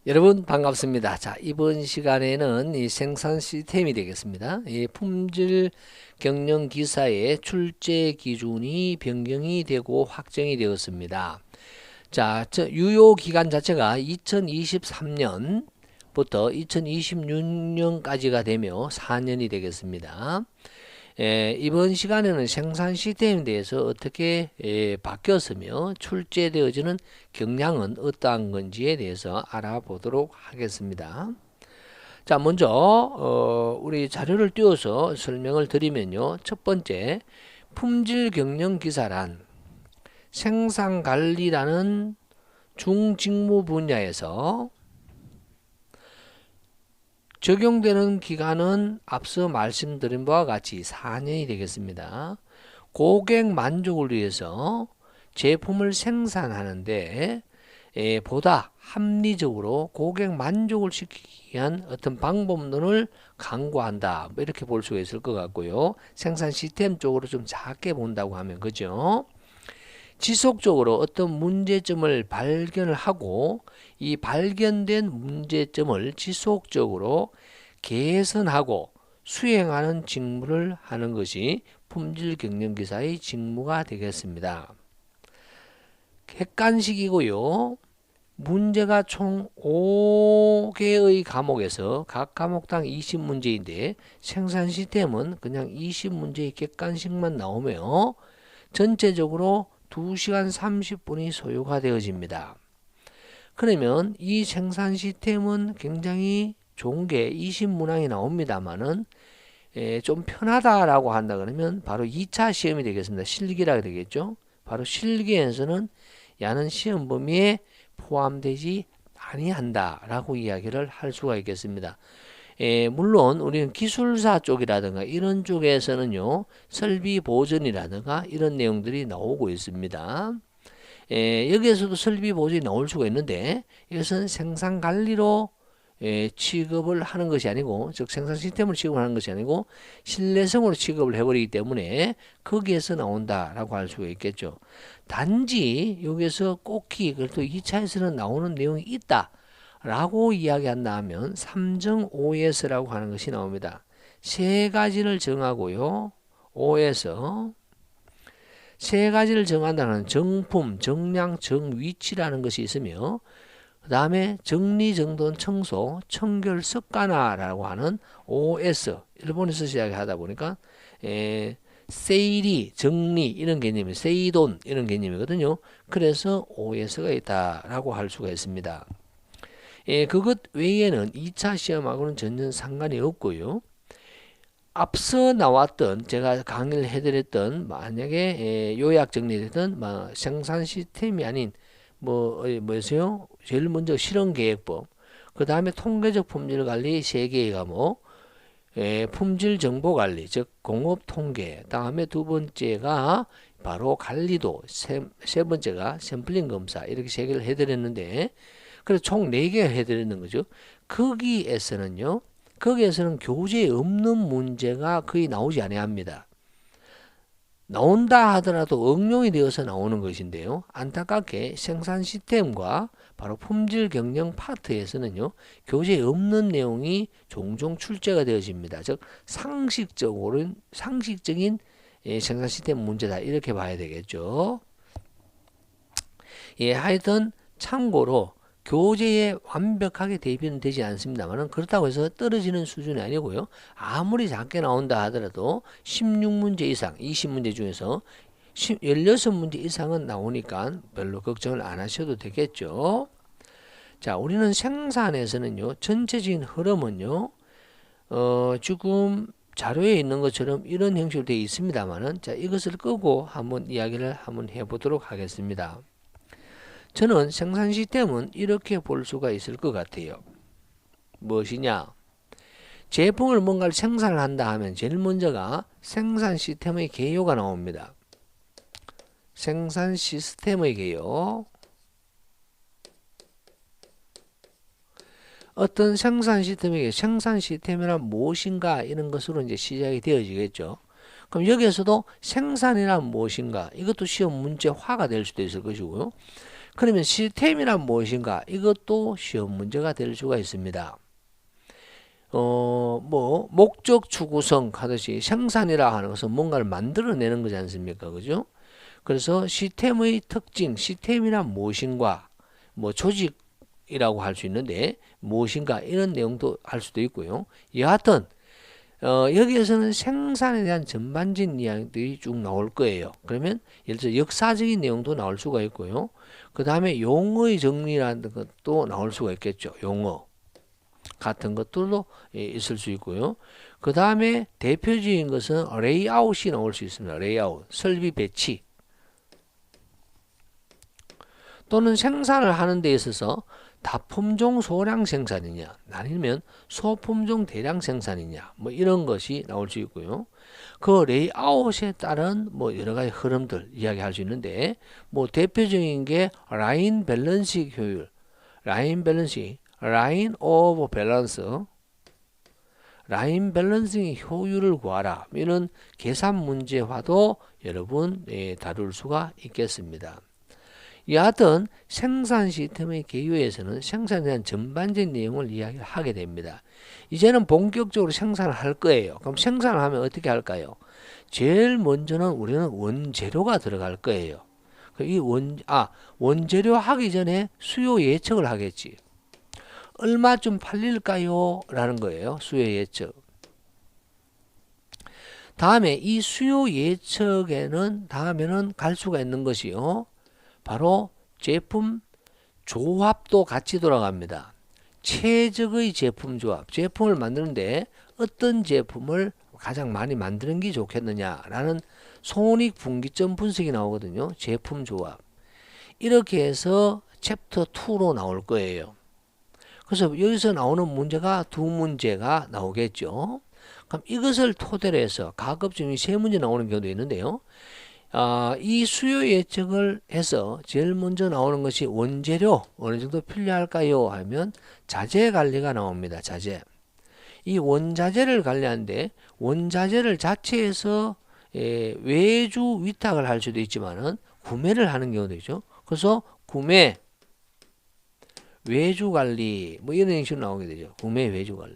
여러분 반갑습니다. 자, 이번 시간에는 이 생산 시스템이 되겠습니다. 이 품질 경영 기사의 출제 기준이 변경이 되고 확정이 되었습니다. 자, 유효 기간 자체가 2023년부터 2026년까지가 되며 4년이 되겠습니다. 이번 시간에는 생산 시스템에 대해서 어떻게 바뀌었으며 출제되어지는 경향은 어떠한 건지에 대해서 알아보도록 하겠습니다. 자, 먼저 우리 자료를 띄워서 설명을 드리면요. 첫 번째, 품질 경영 기사란 생산관리라는 중직무 분야에서 적용되는 기간은 앞서 말씀드린 바와 같이 4년이 되겠습니다. 고객 만족을 위해서 제품을 생산하는데 보다 합리적으로 고객 만족을 시키기 위한 어떤 방법론을 강구한다. 이렇게 볼 수가 있을 것 같고요. 생산 시스템 쪽으로 좀 작게 본다고 하면 그죠? 지속적으로 어떤 문제점을 발견을 하고 이 발견된 문제점을 지속적으로 개선하고 수행하는 직무를 하는 것이 품질 경영 기사의 직무가 되겠습니다. 객관식이고요. 문제가 총 5개의 과목에서 각 과목당 20문제인데 생산 시스템은 그냥 20문제의 객관식만 나오며 전체적으로 2시간 30분이 소요가 되어집니다. 그러면 이 생산 시스템은 굉장히 좋은 게 20문항이 나옵니다만은 좀 편하다라고 한다 그러면 바로 2차 시험이 되겠습니다. 실기라 되겠죠. 바로 실기에서는 야는 시험 범위에 포함되지 아니한다라고 이야기를 할 수가 있겠습니다. 물론 우리는 기술사 쪽이라든가 이런 쪽에서는요 설비 보전이라든가 이런 내용들이 나오고 있습니다. 여기에서도 설비 보전이 나올 수가 있는데 이것은 생산 관리로 취급을 하는 것이 아니고, 즉 생산 시스템을 취급하는 것이 아니고 신뢰성으로 취급을 해버리기 때문에 거기에서 나온다라고 할 수가 있겠죠. 단지 여기에서 꼭히 그래도 2차에서는 나오는 내용이 있다 라고 이야기한다 하면 3정 OS라고 하는 것이 나옵니다. 세 가지를 정하고요. OS 세 가지를 정한다는 정품, 정량, 정위치라는 것이 있으며 그 다음에 정리, 정돈, 청소, 청결, 습관화라고 하는 OS 일본에서 시작하다 보니까 세일이, 정리 이런 개념이 세이돈 이런 개념이거든요. 그래서 OS가 있다라고 할 수가 있습니다. 그것 외에는 2차 시험하고는 전혀 상관이 없고요. 앞서 나왔던 제가 강의를 해드렸던 만약에 요약 정리됐던 생산 시스템이 아닌 뭐였어요? 제일 먼저 실험계획법, 그 다음에 통계적 품질관리 3개의 과목, 품질정보관리 즉 공업통계, 다음에 두 번째가 바로 관리도, 세 번째가 샘플링 검사 이렇게 3개를 해드렸는데 그래서 총 4개 해드리는 거죠. 거기에서는 교재에 없는 문제가 거의 나오지 아니합니다. 나온다 하더라도 응용이 되어서 나오는 것인데요. 안타깝게 생산 시스템과 바로 품질 경영 파트에서는요. 교재에 없는 내용이 종종 출제가 되어집니다. 즉 상식적인 생산 시스템 문제다 이렇게 봐야 되겠죠. 하여튼 참고로 교재에 완벽하게 대비는 되지 않습니다만 그렇다고 해서 떨어지는 수준이 아니고요. 아무리 작게 나온다 하더라도 16문제 이상, 20문제 중에서 16문제 이상은 나오니까 별로 걱정을 안 하셔도 되겠죠. 자, 우리는 생산에서는요. 전체적인 흐름은요. 지금 자료에 있는 것처럼 이런 형식으로 되어 있습니다만은 자, 이것을 끄고 한번 이야기를 한번 해보도록 하겠습니다. 저는 생산 시스템은 이렇게 볼 수가 있을 것 같아요. 무엇이냐? 제품을 뭔가를 생산을 한다 하면 제일 먼저가 생산 시스템의 개요가 나옵니다. 생산 시스템의 개요. 어떤 생산 시스템이란 무엇인가 이런 것으로 이제 시작이 되어지겠죠. 그럼 여기에서도 생산이란 무엇인가 이것도 시험 문제화가 될 수도 있을 것이고요. 그러면 시스템이란 무엇인가? 이것도 시험 문제가 될 수가 있습니다. 목적 추구성 하듯이 생산이라 하는 것은 뭔가를 만들어내는 거지 않습니까? 그죠? 그래서 시스템의 특징, 시스템이란 무엇인가? 조직이라고 할 수 있는데 무엇인가? 이런 내용도 할 수도 있고요. 여하튼 여기에서는 생산에 대한 전반적인 이야기들이 쭉 나올 거예요. 그러면 예를 들어 역사적인 내용도 나올 수가 있고요. 그 다음에 용어의 정리라는 것도 나올 수가 있겠죠. 용어 같은 것들도 있을 수 있고요. 그 다음에 대표적인 것은 레이아웃이 나올 수 있습니다. 레이아웃, 설비 배치 또는 생산을 하는 데 있어서 다품종 소량 생산이냐 아니면 소품종 대량 생산이냐 이런 것이 나올 수 있고요. 그 레이아웃에 따른 여러 가지 흐름들 이야기할 수 있는데 대표적인 게 라인 밸런스 효율, 라인 오브 밸런스, 라인 밸런싱 효율을 구하라 이런 계산 문제화도 여러분 다룰 수가 있겠습니다. 여하튼 생산 시스템의 개요에서는 생산에 대한 전반적인 내용을 이야기하게 됩니다. 이제는 본격적으로 생산을 할 거예요. 그럼 생산을 하면 어떻게 할까요? 제일 먼저는 우리는 원재료가 들어갈 거예요. 원재료 하기 전에 수요 예측을 하겠지. 얼마쯤 팔릴까요? 라는 거예요. 수요 예측. 다음에 이 수요 예측에는 다음에는 갈 수가 있는 것이요. 바로 제품 조합도 같이 돌아갑니다. 최적의 제품 조합, 제품을 만드는데 어떤 제품을 가장 많이 만드는 게 좋겠느냐라는 손익분기점 분석이 나오거든요. 제품 조합. 이렇게 해서 챕터 2로 나올 거예요. 그래서 여기서 나오는 문제가 두 문제가 나오겠죠. 그럼 이것을 토대로 해서 가급적 세 문제 나오는 경우도 있는데요. 이 수요 예측을 해서 제일 먼저 나오는 것이 원재료 어느 정도 필요할까요? 하면 자재 관리가 나옵니다. 자재. 이 원자재를 관리하는데 원자재를 자체에서 외주 위탁을 할 수도 있지만은 구매를 하는 경우도 있죠. 그래서 구매, 외주 관리 이런 형식으로 나오게 되죠. 구매, 외주 관리.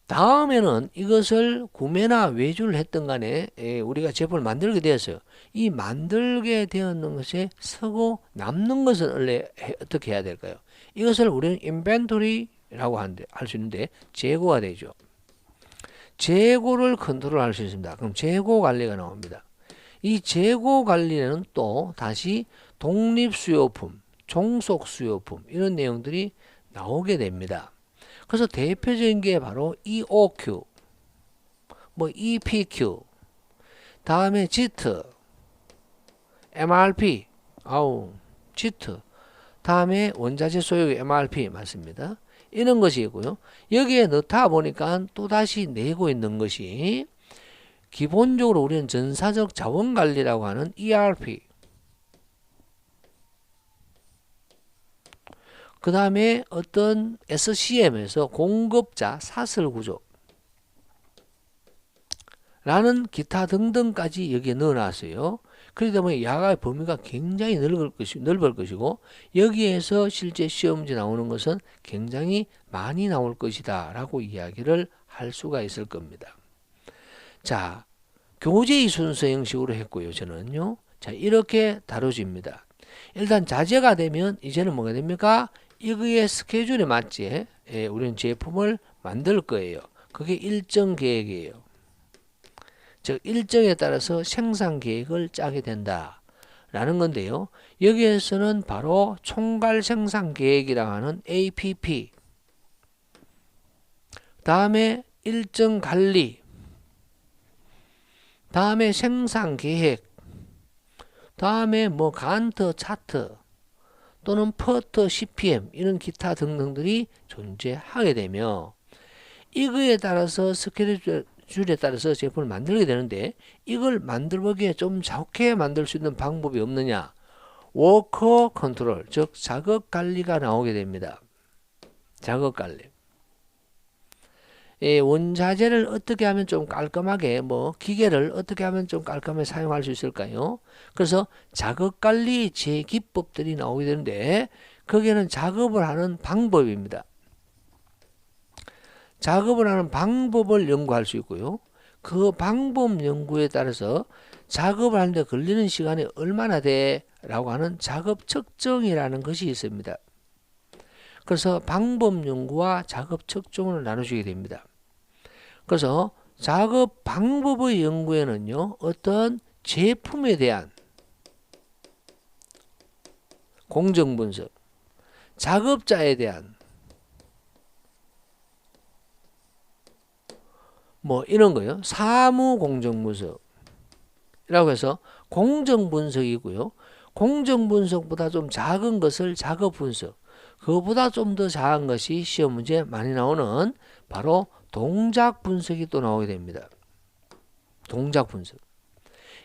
다음에는 이것을 구매나 외주를 했던 간에 우리가 제품을 만들게 되었어요. 이 만들게 되었는 것에 서고 남는 것은 원래 어떻게 해야 될까요? 이것을 우리는 인벤토리라고 할 수 있는데 재고가 되죠. 재고를 컨트롤할 수 있습니다. 그럼 재고 관리가 나옵니다. 이 재고 관리는 또 다시 독립수요품, 종속수요품 이런 내용들이 나오게 됩니다. 그래서 대표적인 게 바로 EOQ, EPQ, 다음에 JIT, MRP, JIT, 다음에 원자재 소요 MRP 맞습니다. 이런 것이 있고요. 여기에 넣다 보니까 또다시 내고 있는 것이 기본적으로 우리는 전사적 자원관리라고 하는 ERP, 그 다음에 어떤 SCM에서 공급자 사슬구조 라는 기타 등등까지 여기에 넣어놨어요. 그렇기 때문에 야가의 범위가 굉장히 넓을 것이고 여기에서 실제 시험지 나오는 것은 굉장히 많이 나올 것이다 라고 이야기를 할 수가 있을 겁니다. 자, 교재의 순서 형식으로 했고요. 저는요. 자, 이렇게 다뤄집니다. 일단 자재가 되면 이제는 뭐가 됩니까? 이거의 스케줄에 맞게 우리는 제품을 만들 거예요. 그게 일정 계획이에요. 즉 일정에 따라서 생산 계획을 짜게 된다 라는 건데요. 여기에서는 바로 총괄 생산 계획이라고 하는 APP, 다음에 일정 관리, 다음에 생산 계획, 다음에 간트 차트 또는 퍼트 CPM 이런 기타 등등들이 존재하게 되며 이거에 따라서 스케줄에 따라서 제품을 만들게 되는데 이걸 만들기에 좀 좋게 만들 수 있는 방법이 없느냐? 워커 컨트롤, 즉 작업 관리가 나오게 됩니다. 작업 관리. 원자재를 어떻게 하면 좀 깔끔하게 기계를 어떻게 하면 좀 깔끔하게 사용할 수 있을까요? 그래서 작업관리 제기법들이 나오게 되는데 거기에는 작업을 하는 방법입니다. 작업을 하는 방법을 연구할 수 있고요. 그 방법 연구에 따라서 작업을 하는데 걸리는 시간이 얼마나 돼? 라고 하는 작업 측정이라는 것이 있습니다. 그래서 방법 연구와 작업 측정을 나눠주게 됩니다. 그래서 작업 방법의 연구에는요, 어떤 제품에 대한 공정 분석, 작업자에 대한 이런 거요. 사무 공정 분석이라고 해서 공정 분석이고요. 공정 분석보다 좀 작은 것을 작업 분석, 그거보다 좀 더 작은 것이 시험 문제에 많이 나오는 바로 동작 분석이 또 나오게 됩니다. 동작 분석.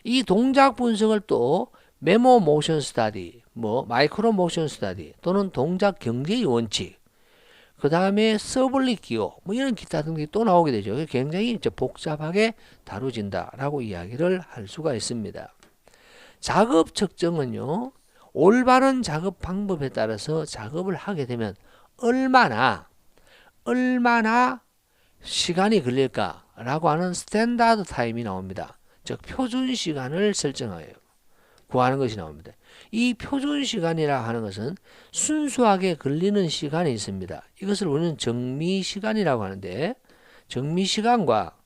이 동작 분석을 또 메모 모션 스터디, 마이크로 모션 스터디 또는 동작 경제의 원칙, 그 다음에 서블릿 기호, 이런 기타 등등이 또 나오게 되죠. 굉장히 이제 복잡하게 다뤄진다라고 이야기를 할 수가 있습니다. 작업 측정은요, 올바른 작업 방법에 따라서 작업을 하게 되면 얼마나 시간이 걸릴까라고 하는 스탠다드 타임이 나옵니다. 즉 표준 시간을 설정하여 구하는 것이 나옵니다. 이 표준 시간이라 하는 것은 순수하게 걸리는 시간이 있습니다. 이것을 우리는 정미 시간이라고 하는데, 정미 시간과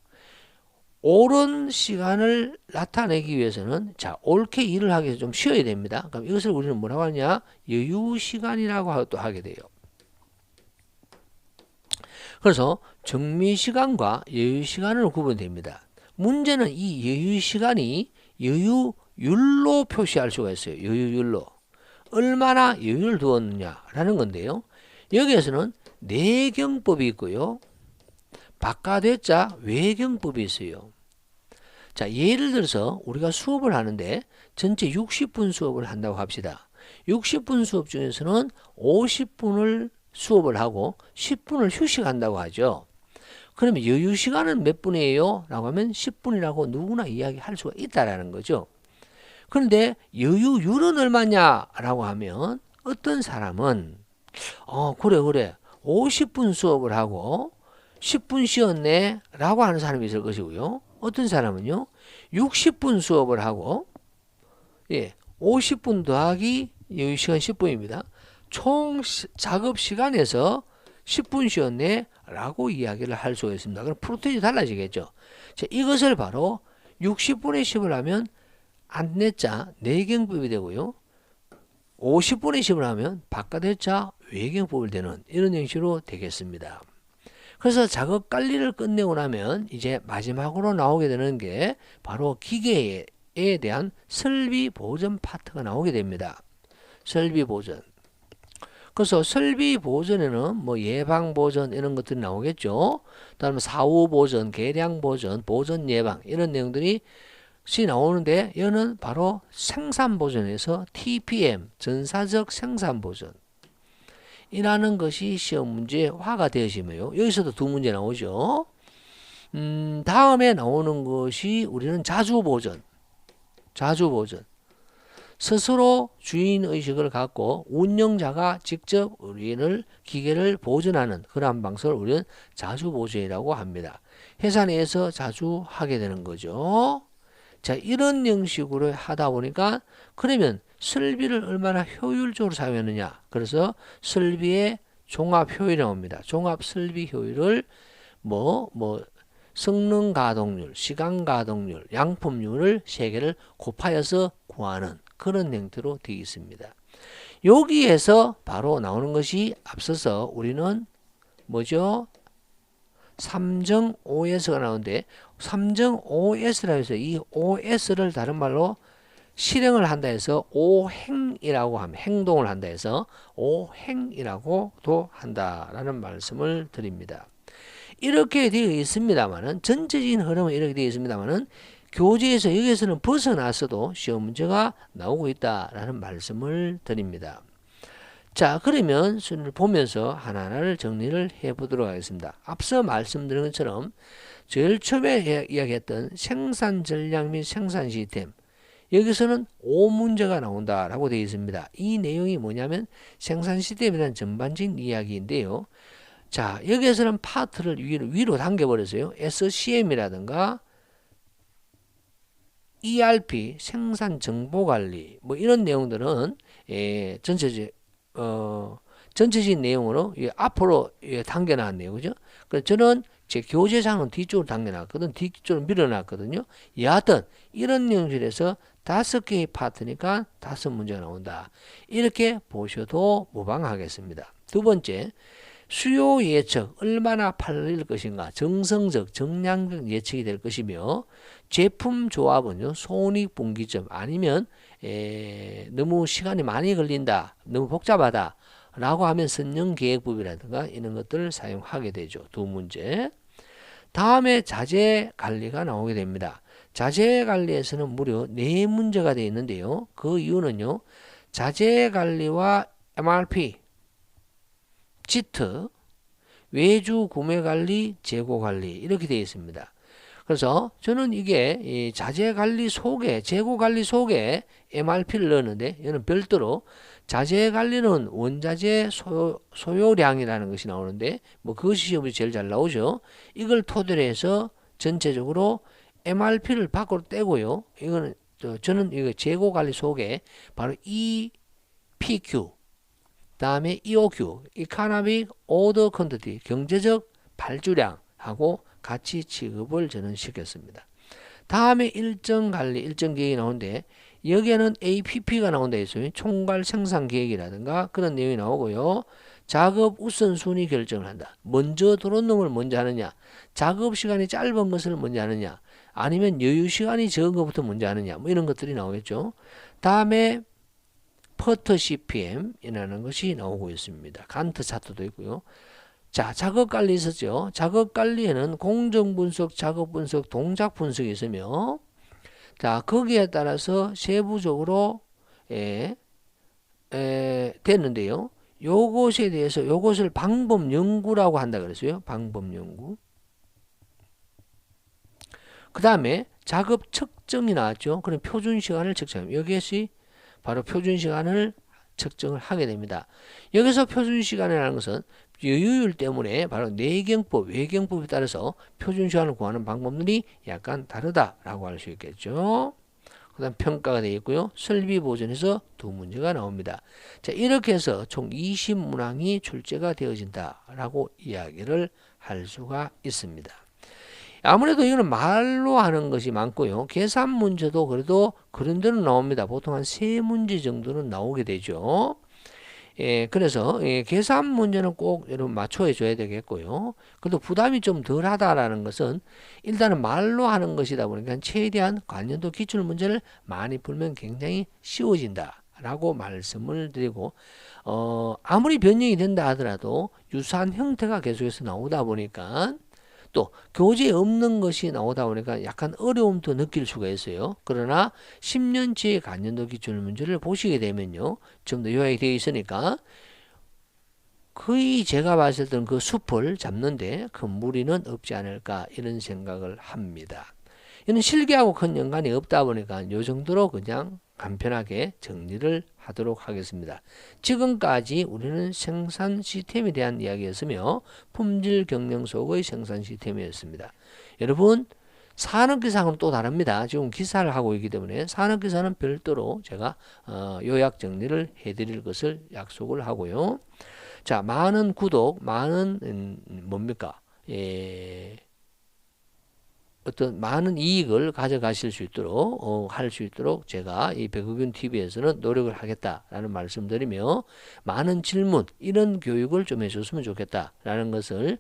옳은 시간을 나타내기 위해서는 옳게 일을 하기 위해서 좀 쉬어야 됩니다. 그럼 이것을 우리는 뭐라고 하냐? 여유 시간이라고 또 하게 돼요. 그래서 정미 시간과 여유 시간으로 구분됩니다. 문제는 이 여유 시간이 여유율로 표시할 수가 있어요. 여유율로. 얼마나 여유를 두었느냐라는 건데요. 여기에서는 내경법이 있고요. 바깥외자 외경법이 있어요. 자, 예를 들어서 우리가 수업을 하는데 전체 60분 수업을 한다고 합시다. 60분 수업 중에서는 50분을 수업을 하고 10분을 휴식한다고 하죠. 그러면 여유 시간은 몇 분이에요? 라고 하면 10분이라고 누구나 이야기할 수가 있다라는 거죠. 그런데 여유율은 얼마냐? 라고 하면 어떤 사람은 그래 50분 수업을 하고 10분 쉬었네 라고 하는 사람이 있을 것이고요. 어떤 사람은요 60분 수업을 하고 50분 더하기 여유시간 10분입니다. 총 작업 시간에서 10분 쉬었네 라고 이야기를 할 수가 있습니다. 그럼 프로테인이 달라지겠죠. 자, 이것을 바로 60분의 10을 하면 안내자 내경법이 되고요. 50분의 10을 하면 바깥외자 외경법이 되는 이런 형식으로 되겠습니다. 그래서 작업 관리를 끝내고 나면 이제 마지막으로 나오게 되는 게 바로 기계에 대한 설비 보전 파트가 나오게 됩니다. 설비 보전. 그래서 설비 보전에는 예방 보전 이런 것들이 나오겠죠. 그다음에 사후 보전, 개량 보전, 보전 예방 이런 내용들이 나오는데 여기는 바로 생산 보전에서 TPM, 전사적 생산 보전 이라는 것이 시험 문제화가 되어지며요. 여기서도 두 문제 나오죠. 다음에 나오는 것이 우리는 자주보전. 스스로 주인의식을 갖고 운영자가 직접 우리는 기계를 보존하는 그러한 방식을 우리는 자주보전이라고 합니다. 회사 내에서 자주 하게 되는 거죠. 자, 이런 형식으로 하다 보니까 그러면 설비를 얼마나 효율적으로 사용했느냐. 그래서 설비의 종합 효율이 나옵니다. 종합 설비 효율을 성능 가동률, 시간 가동률, 양품률을 세 개를 곱하여서 구하는 그런 형태로 되어 있습니다. 여기에서 바로 나오는 것이 앞서서 우리는 뭐죠? 3정 OS가 나오는데 3정 OS라고 해서 이 OS를 다른 말로 실행을 한다 해서 오행이라고 하면 행동을 한다 해서 오행이라고도 한다라는 말씀을 드립니다. 이렇게 되어 있습니다만은 전체적인 흐름은 이렇게 되어 있습니다만은 교재에서 여기에서는 벗어나서도 시험 문제가 나오고 있다라는 말씀을 드립니다. 자, 그러면 순을 보면서 하나하나를 정리를 해 보도록 하겠습니다. 앞서 말씀드린 것처럼 제일 처음에 이야기했던 생산 전략 및 생산 시스템, 여기서는 5문제가 나온다라고 되어 있습니다. 이 내용이 뭐냐면 생산 시스템에 대한 전반적인 이야기인데요. 자, 여기에서는 파트를 위로 당겨버렸어요. SCM이라든가 ERP, 생산 정보 관리, 뭐 이런 내용들은 전체적인 내용으로 앞으로 당겨놨네요. 그죠? 그래서 저는 제 교재상은 뒤쪽으로 당겨놨거든. 뒤쪽으로 밀어놨거든요. 여하튼 이런 내용들에서 5개의 파트니까 5문제가 나온다. 이렇게 보셔도 무방하겠습니다. 두 번째, 수요 예측, 얼마나 팔릴 것인가, 정성적, 정량적 예측이 될 것이며, 제품 조합은요, 손익분기점 아니면 너무 시간이 많이 걸린다, 너무 복잡하다 라고 하면 선형계획법이라든가 이런 것들을 사용하게 되죠. 두 문제. 다음에 자재 관리가 나오게 됩니다. 자재 관리에서는 무려 4문제가 되어 있는데요. 그 이유는요, 자재 관리와 MRP, 지트, 외주 구매 관리, 재고 관리 이렇게 되어 있습니다. 그래서 저는 이게 이 자재 관리 속에, 재고 관리 속에 MRP를 넣었는데, 이는 별도로 자재 관리는 원자재 소요량이라는 것이 나오는데, 뭐 그것이 시험이 제일 잘 나오죠. 이걸 토대로 해서 전체적으로 MRP를 밖으로 떼고요. 이거는 저는 이거 재고 관리 속에 바로 EPQ, 다음에 EOQ, Economic Order Quantity, 경제적 발주량하고 같이 취급을 저는 시켰습니다. 다음에 일정 관리, 일정 계획이 나오는데, 여기에는 APP가 나온다 했어요. 총괄 생산 계획이라든가 그런 내용이 나오고요. 작업 우선순위 결정을 한다. 먼저 들어온 놈을 먼저 하느냐, 작업 시간이 짧은 것을 먼저 하느냐, 아니면 여유 시간이 적은 것부터 먼저 하느냐, 뭐 이런 것들이 나오겠죠. 다음에 퍼터 CPM이라는 것이 나오고 있습니다. 간트 차트도 있고요. 자, 작업 관리 있었죠. 작업 관리에는 공정 분석, 작업 분석, 동작 분석이 있으며, 자, 거기에 따라서 세부적으로 됐는데요. 요것에 대해서 요것을 방법 연구라고 한다 그랬어요. 방법 연구. 그 다음에 작업 측정이 나왔죠. 그럼 표준 시간을 측정합니다. 여기에서 바로 표준 시간을 측정을 하게 됩니다. 여기서 표준 시간이라는 것은 여유율 때문에 바로 내경법, 외경법에 따라서 표준 시간을 구하는 방법들이 약간 다르다라고 할 수 있겠죠. 그 다음 평가가 되어 있고요. 설비 보전에서 2문제가 나옵니다. 자, 이렇게 해서 총 20문항이 출제가 되어진다라고 이야기를 할 수가 있습니다. 아무래도 이거는 말로 하는 것이 많고요. 계산 문제도 그래도 그런 데는 나옵니다. 보통 한 3문제 정도는 나오게 되죠. 그래서 계산 문제는 꼭 여러분 맞춰 줘야 되겠고요. 그래도 부담이 좀 덜 하다라는 것은 일단은 말로 하는 것이다 보니까 최대한 관련도 기출 문제를 많이 풀면 굉장히 쉬워진다 라고 말씀을 드리고, 아무리 변형이 된다 하더라도 유사한 형태가 계속해서 나오다 보니까, 또 교재에 없는 것이 나오다 보니까 약간 어려움도 느낄 수가 있어요. 그러나 10년치의 간년도 기출 문제를 보시게 되면요, 좀 더 요약이 되어 있으니까 거의 제가 봤을 때는 그 숲을 잡는데 큰 무리는 없지 않을까 이런 생각을 합니다. 이는 실기하고 큰 연관이 없다 보니까 요 정도로 그냥 간편하게 정리를 하도록 하겠습니다. 지금까지 우리는 생산 시스템에 대한 이야기였으며 품질 경영 속의 생산 시스템이었습니다. 여러분, 산업기사하고는 또 다릅니다. 지금 기사를 하고 있기 때문에 산업기사는 별도로 제가 요약 정리를 해드릴 것을 약속을 하고요. 자, 많은 구독, 많은 뭡니까? 어떤 많은 이익을 가져가실 수 있도록 할 수 있도록 제가 이 백의균 TV에서는 노력을 하겠다라는 말씀드리며, 많은 질문 이런 교육을 좀 해줬으면 좋겠다라는 것을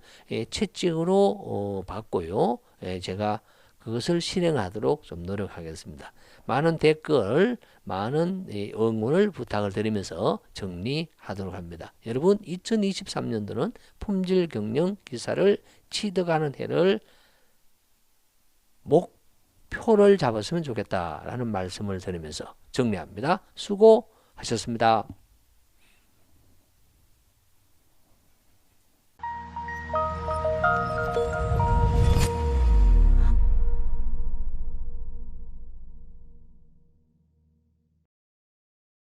채찍으로 받고요. 제가 그것을 실행하도록 좀 노력하겠습니다. 많은 댓글, 많은 응원을 부탁을 드리면서 정리하도록 합니다. 여러분, 2023년도는 품질 경영 기사를 취득하는 해를 목표를 잡았으면 좋겠다라는 말씀을 드리면서 정리합니다. 수고하셨습니다.